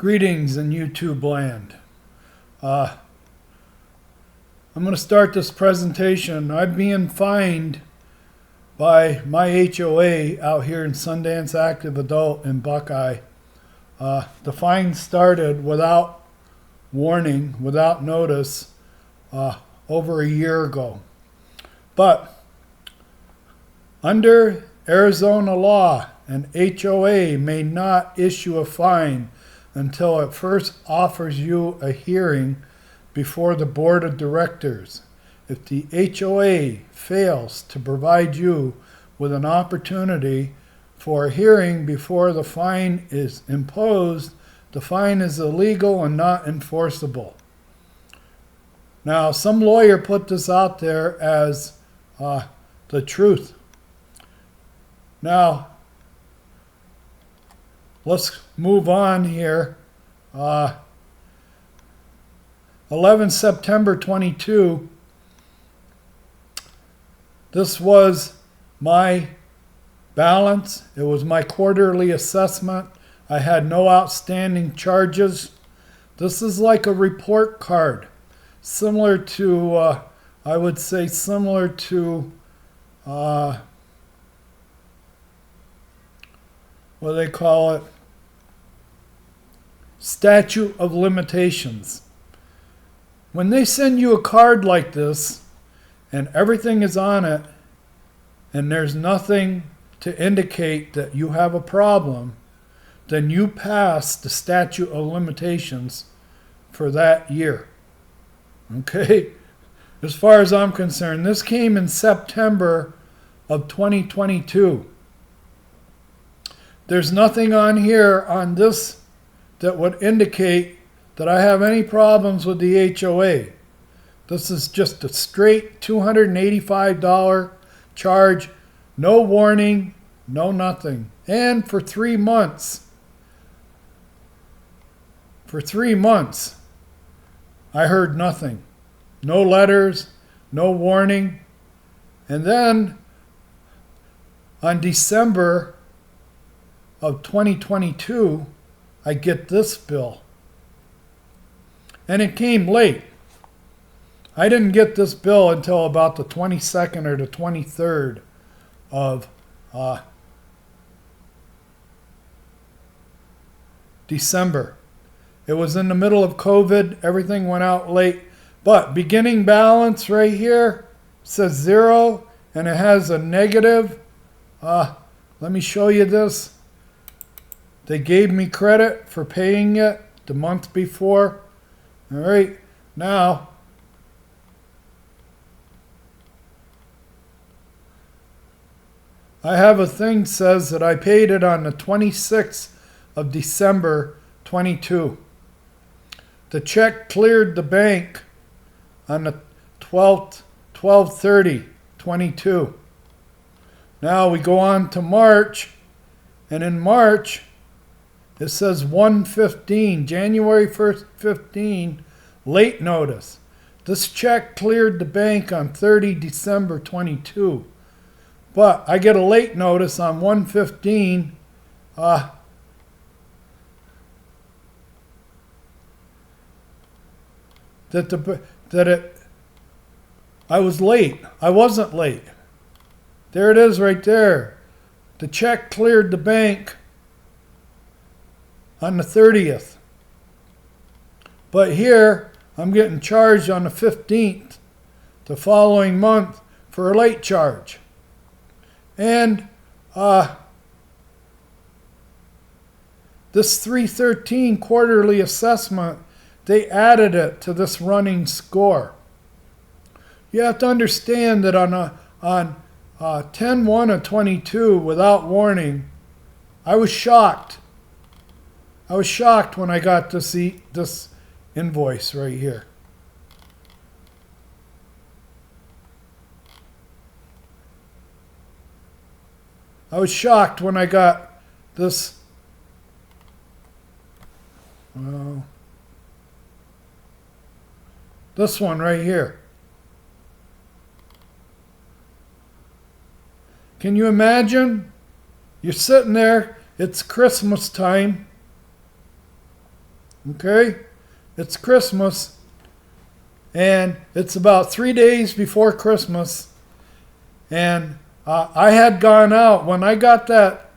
Greetings in YouTube land. I'm going to start this presentation. I'm being fined by my HOA out here in Sundance Active Adult in Buckeye. The fine started without warning, without notice, over a year ago. But under Arizona law, an HOA may not issue a fine until it first offers you a hearing before the board of directors. If the HOA fails to provide you with an opportunity for a hearing before the fine is imposed, the fine is illegal and not enforceable. Now, some lawyer put this out there as the truth. Now, let's move on here. 11 September 22. This was my balance. It was my quarterly assessment. I had no outstanding charges. This is like a report card, similar to, I would say similar to, what do they call it? Statute of limitations. When they send you a card like this and everything is on it and there's nothing to indicate that you have a problem, then you pass the statute of limitations for that year. Okay? As far as I'm concerned, this came in September of 2022. There's nothing on here on this that would indicate that I have any problems with the HOA. This is just a straight $285 charge, no warning, no nothing. And for 3 months, I heard nothing. No letters, no warning. And then on December of 2022, I get this bill. And it came late. I didn't get this bill until about the 22nd or the 23rd of December. It was in the middle of COVID. Everything went out late. But beginning balance right here says 0, and it has a negative. Let me show you this. They gave me credit for paying it the month before. All right, now I have a thing says that I paid it on the 26th of December 22. The check cleared the bank on the 12th, 12/30/22. Now we go on to March, and in March it says 1/15, January 1st, 15, late notice. This check cleared the bank on 30 December 22. But I get a late notice on 1/15, I was late. I wasn't late. There it is right there. The check cleared the bank on the 30th. But here, I'm getting charged on the 15th, the following month, for a late charge. And this 313 quarterly assessment, they added it to this running score. You have to understand that on 10/1 of 22, without warning, I was shocked. I was shocked when I got this invoice right here. I was shocked when I got this. This one right here. Can you imagine? You're sitting there, it's Christmas time, Okay? It's Christmas, and it's about 3 days before Christmas, and I had gone out when I got that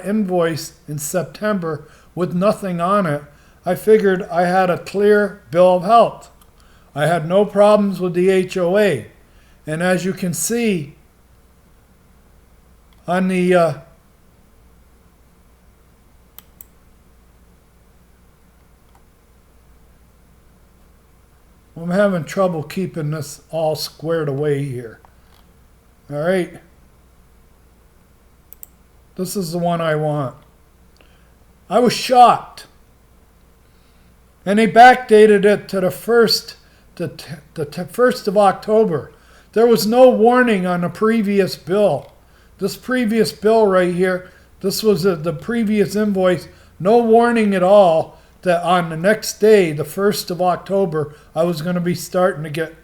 invoice in September with nothing on it. I figured I had a clear bill of health. I had no problems with the HOA. And as you can see on the I'm having trouble keeping this all squared away here. All right. This is the one I want. I was shocked. And they backdated it to the 1st of October. There was no warning on the previous bill. This previous bill right here, this was the previous invoice, no warning at all that on the next day, the 1st of October, I was going to be starting to get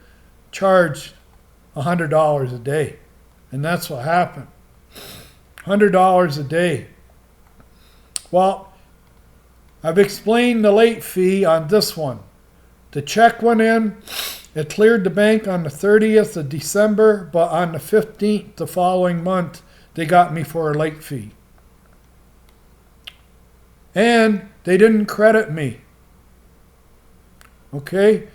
charged $100 a day. And that's what happened. $100 a day. Well, I've explained the late fee on this one. The check went in. It cleared the bank on the 30th of December, but on the 15th, the following month, they got me for a late fee. And they didn't credit me. Okay?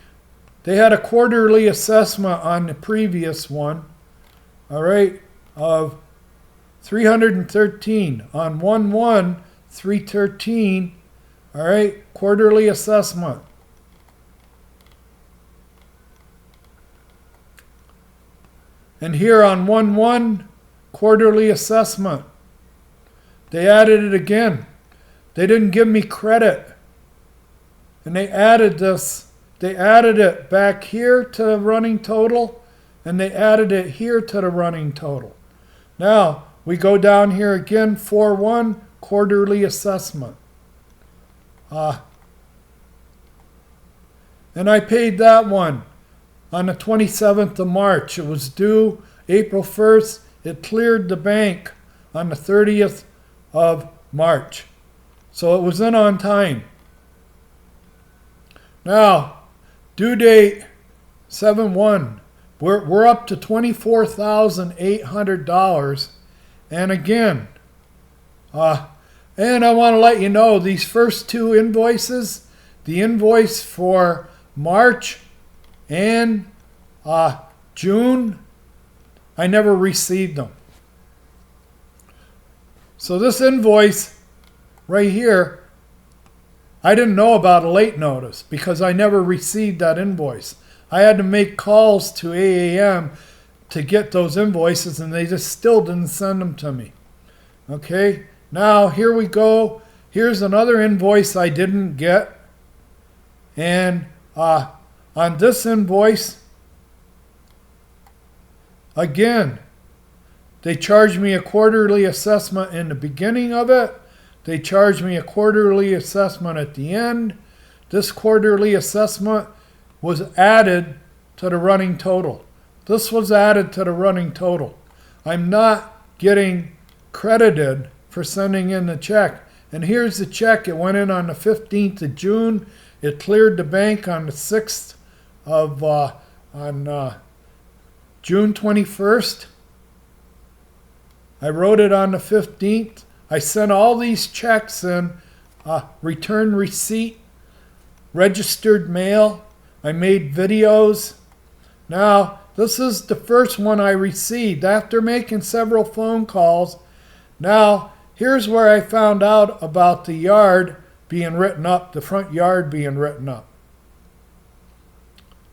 They had a quarterly assessment on the previous one, all right, of $313 on 1/1/313, all right, quarterly assessment. And here on 1/1 quarterly assessment, they added it again. They didn't give me credit. And they added it back here to the running total, and they added it here to the running total. Now, we go down here again, 4/1 quarterly assessment. And I paid that one on the 27th of March. It was due April 1st. It cleared the bank on the 30th of March. So it was in on time. Now, due date 7/1. We're up to $24,800. And again, and I want to let you know, these first two invoices, the invoice for March and June, I never received them. So this invoice right here, I didn't know about a late notice because I never received that invoice. I had to make calls to AAM to get those invoices, and they just still didn't send them to me. Okay, now here we go. Here's another invoice I didn't get. And on this invoice, again, they charged me a quarterly assessment in the beginning of it. They charged me a quarterly assessment at the end. This quarterly assessment was added to the running total. This was added to the running total. I'm not getting credited for sending in the check. And here's the check. It went in on the 15th of June. It cleared the bank on the 6th of June 21st. I wrote it on the 15th. I sent all these checks in, return receipt, registered mail. I made videos. Now, this is the first one I received after making several phone calls. Now, here's where I found out about the yard being written up, the front yard being written up.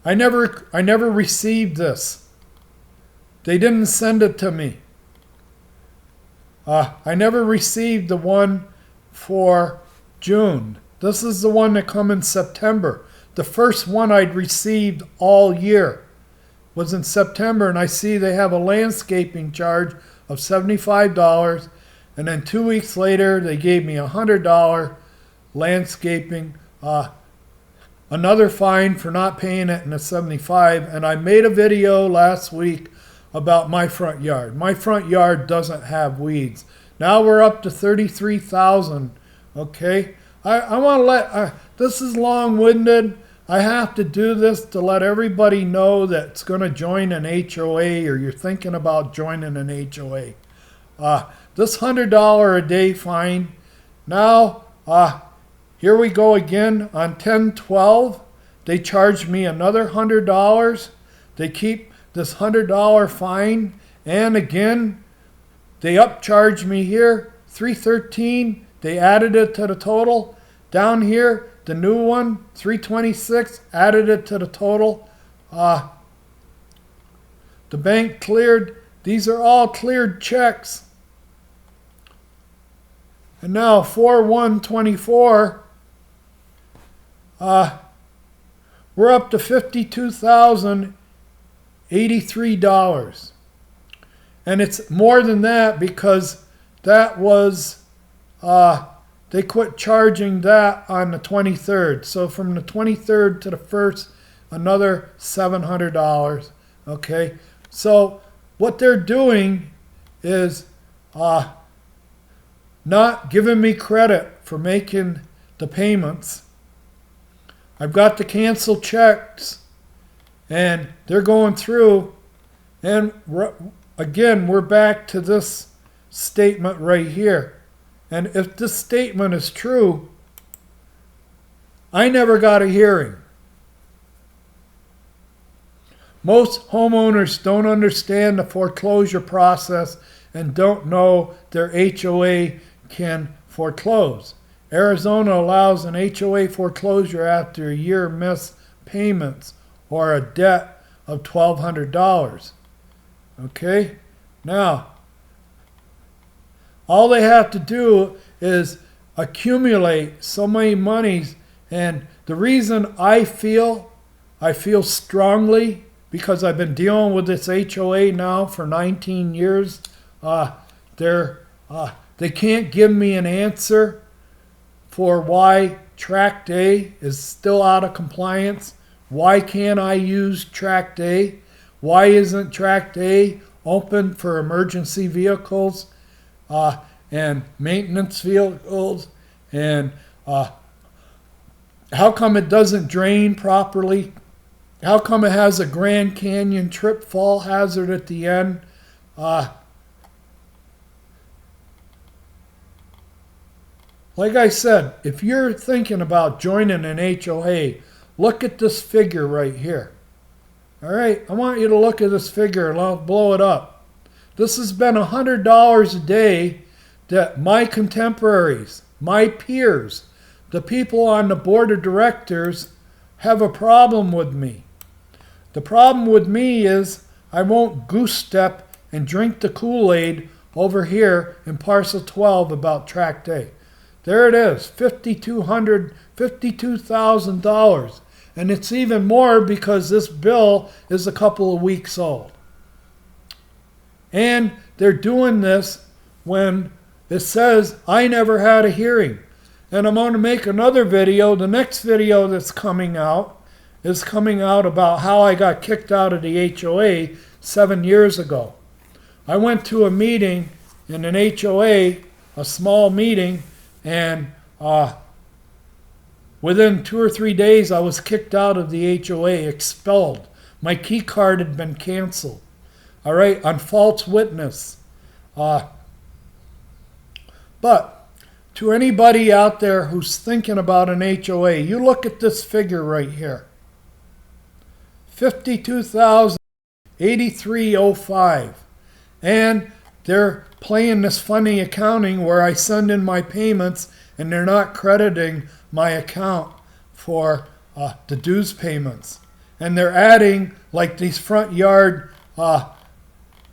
I never received this. They didn't send it to me. I never received the one for June. This is the one that come in September. The first one I'd received all year was in September, and I see they have a landscaping charge of $75, and then 2 weeks later they gave me a $100 landscaping, another fine for not paying it in the $75, and I made a video last week about my front yard. My front yard doesn't have weeds. Now we're up to $33,000, okay? I want to this is long-winded. I have to do this to let everybody know that's going to join an HOA or you're thinking about joining an HOA. This $100 a day fine. Now, here we go again on 10/12. They charged me another $100. They keep this $100 fine. And again, they upcharged me here, $313. They added it to the total. Down here, the new one, $326, added it to the total. The bank cleared. These are all cleared checks. And now 4/1/24, we're up to $52,083. And it's more than that because that was, they quit charging that on the 23rd. So from the 23rd to the 1st, another $700. Okay, so what they're doing is not giving me credit for making the payments. I've got the canceled checks, and they're going through, and again, we're back to this statement right here. And if this statement is true, I never got a hearing. Most homeowners don't understand the foreclosure process and don't know their HOA can foreclose. Arizona allows an HOA foreclosure after a year missed payments or a debt of $1,200. Okay? Now, all they have to do is accumulate so many monies. And the reason I feel strongly, because I've been dealing with this HOA now for 19 years, they can't give me an answer for why Tract A is still out of compliance. Why can't I use Tract A? Why isn't Tract A open for emergency vehicles and maintenance vehicles? And how come it doesn't drain properly? How come it has a Grand Canyon trip fall hazard at the end? Like I said, if you're thinking about joining an HOA, look at this figure right here. All right, I want you to look at this figure and I'll blow it up. This has been $100 a day that my contemporaries, my peers, the people on the board of directors have a problem with me. The problem with me is I won't goose step and drink the Kool-Aid over here in parcel 12 about Tract A. There it is, $52,000. And it's even more because this bill is a couple of weeks old. And they're doing this when it says I never had a hearing. And I'm going to make another video. The next video that's coming out is coming out about how I got kicked out of the HOA 7 years ago. I went to a meeting in an HOA, a small meeting, and within 2 or 3 days I was kicked out of the HOA, expelled. My key card had been canceled. All right, on false witness. But to anybody out there who's thinking about an HOA, you look at this figure right here. $52,083.05. And they're playing this funny accounting where I send in my payments and they're not crediting my account for the dues payments. And they're adding like these front yard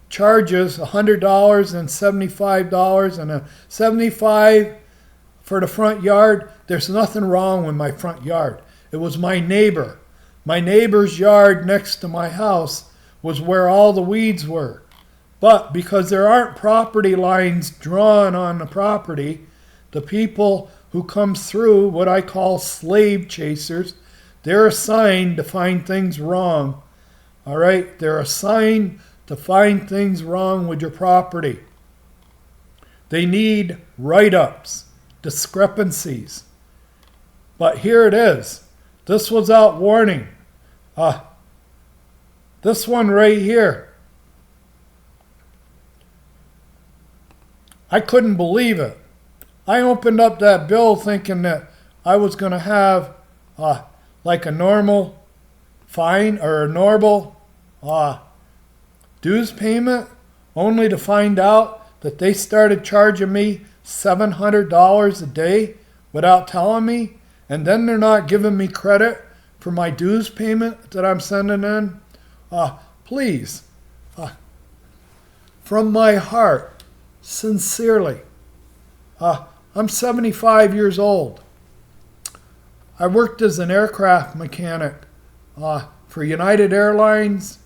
charges, $100 and $75 and a $75 for the front yard. There's nothing wrong with my front yard. It was my neighbor. My neighbor's yard next to my house was where all the weeds were. But because there aren't property lines drawn on the property, the people who come through, what I call slave chasers, they're assigned to find things wrong. All right? They're assigned to find things wrong with your property. They need write-ups, discrepancies. But here it is. This was out warning. This one right here. I couldn't believe it. I opened up that bill thinking that I was going to have like a normal fine or a normal dues payment, only to find out that they started charging me $700 a day without telling me, and then they're not giving me credit for my dues payment that I'm sending in. Please, from my heart, sincerely, I'm 75 years old. I worked as an aircraft mechanic for United Airlines,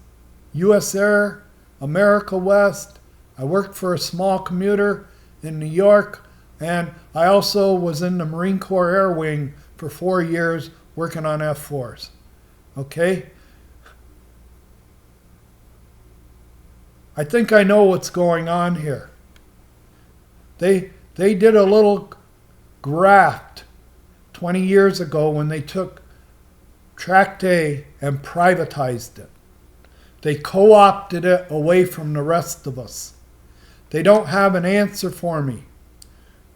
US Air, America West. I worked for a small commuter in New York, and I also was in the Marine Corps Air Wing for 4 years working on F-4s. Okay? I think I know what's going on here. They did a little graft 20 years ago when they took Tract A and privatized it. They co-opted it away from the rest of us. They don't have an answer for me.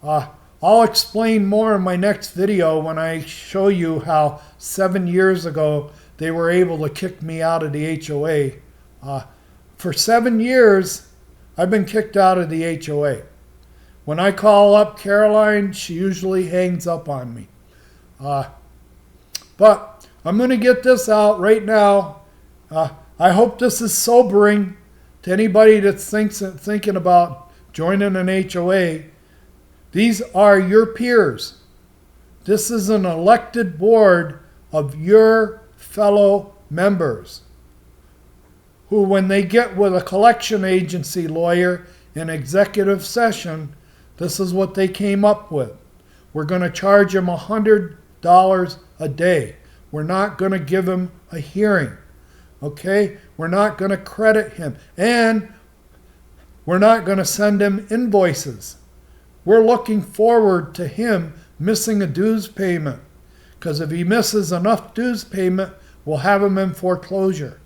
I'll explain more in my next video when I show you how 7 years ago they were able to kick me out of the HOA. For 7 years, I've been kicked out of the HOA. When I call up Caroline, she usually hangs up on me. But I'm going to get this out right now. I hope this is sobering to anybody that's thinking about joining an HOA. These are your peers. This is an elected board of your fellow members who, when they get with a collection agency lawyer in executive session, this is what they came up with. We're going to charge him $100 a day. We're not going to give him a hearing. Okay? We're not going to credit him. And we're not going to send him invoices. We're looking forward to him missing a dues payment. Because if he misses enough dues payment, we'll have him in foreclosure.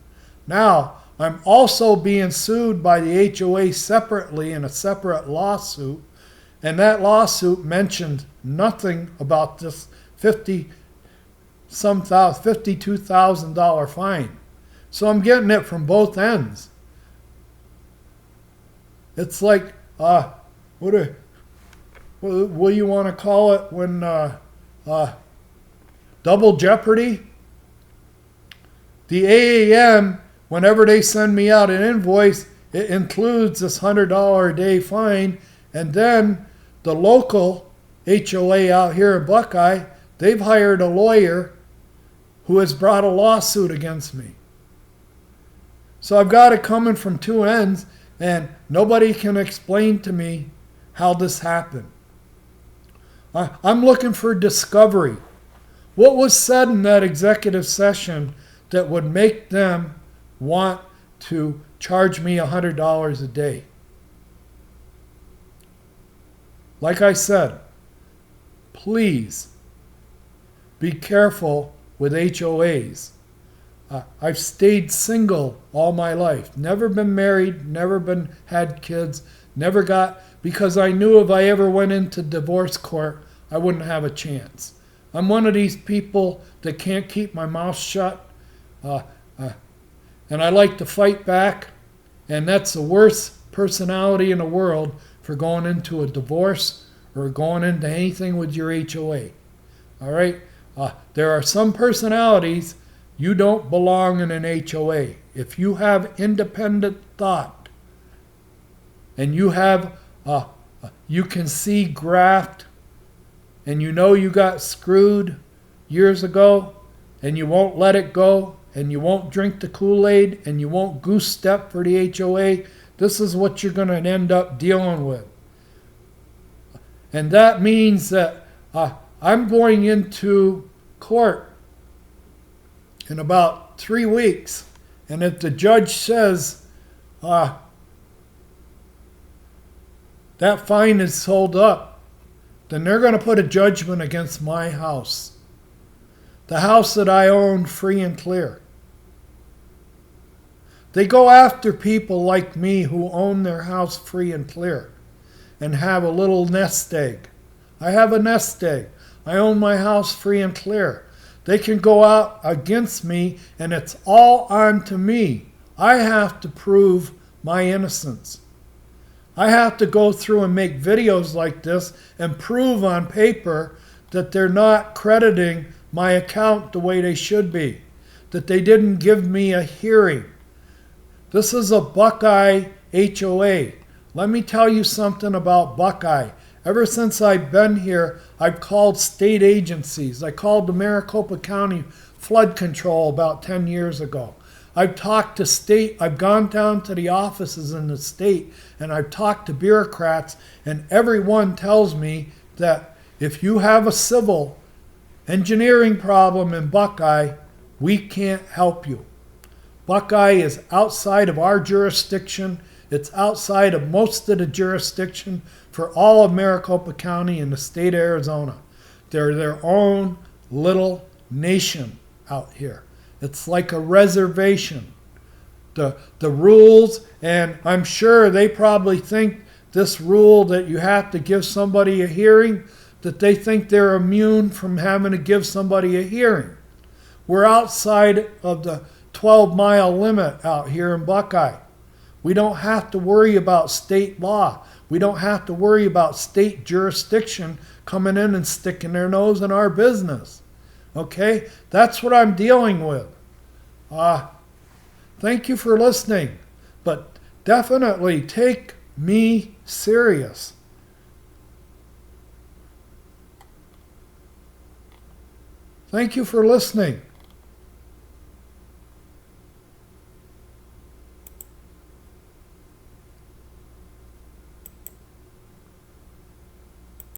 Now, I'm also being sued by the HOA separately in a separate lawsuit. And that lawsuit mentioned nothing about this $52,000 fine. So I'm getting it from both ends. It's like, what do you want to call it when double jeopardy? The AAM, whenever they send me out an invoice, it includes this $100 a day fine, and then the local HOA out here in Buckeye, they've hired a lawyer who has brought a lawsuit against me. So I've got it coming from two ends, and nobody can explain to me how this happened. I'm looking for discovery. What was said in that executive session that would make them want to charge me $100 a day? Like I said, please be careful with HOAs. I've stayed single all my life. Never been married, never had kids, never got, because I knew if I ever went into divorce court, I wouldn't have a chance. I'm one of these people that can't keep my mouth shut, and I like to fight back, and that's the worst personality in the world for going into a divorce or going into anything with your HOA. All right? There are some personalities. You don't belong in an HOA. If you have independent thought and you have, you can see graft and you know you got screwed years ago and you won't let it go and you won't drink the Kool-Aid and you won't goose step for the HOA, this is what you're going to end up dealing with. And that means that I'm going into court in about 3 weeks, and if the judge says that fine is sold up, then they're going to put a judgment against my house. The house that I own free and clear. They go after people like me who own their house free and clear and have a little nest egg. I have a nest egg. I own my house free and clear. They can go out against me and it's all on to me. I have to prove my innocence. I have to go through and make videos like this and prove on paper that they're not crediting my account the way they should be, that they didn't give me a hearing. This is a Buckeye HOA. Let me tell you something about Buckeye. Ever since I've been here, I've called state agencies. I called the Maricopa County Flood Control about 10 years ago. I've talked to state, I've gone down to the offices in the state and I've talked to bureaucrats, and everyone tells me that if you have a civil engineering problem in Buckeye, we can't help you. Buckeye is outside of our jurisdiction. It's outside of most of the jurisdiction for all of Maricopa County and the state of Arizona. They're their own little nation out here. It's like a reservation. The rules, and I'm sure they probably think this rule that you have to give somebody a hearing, that they think they're immune from having to give somebody a hearing. We're outside of the 12-mile limit out here in Buckeye. We don't have to worry about state law. We don't have to worry about state jurisdiction coming in and sticking their nose in our business. Okay? That's what I'm dealing with. Thank you for listening, but definitely take me serious. Thank you for listening.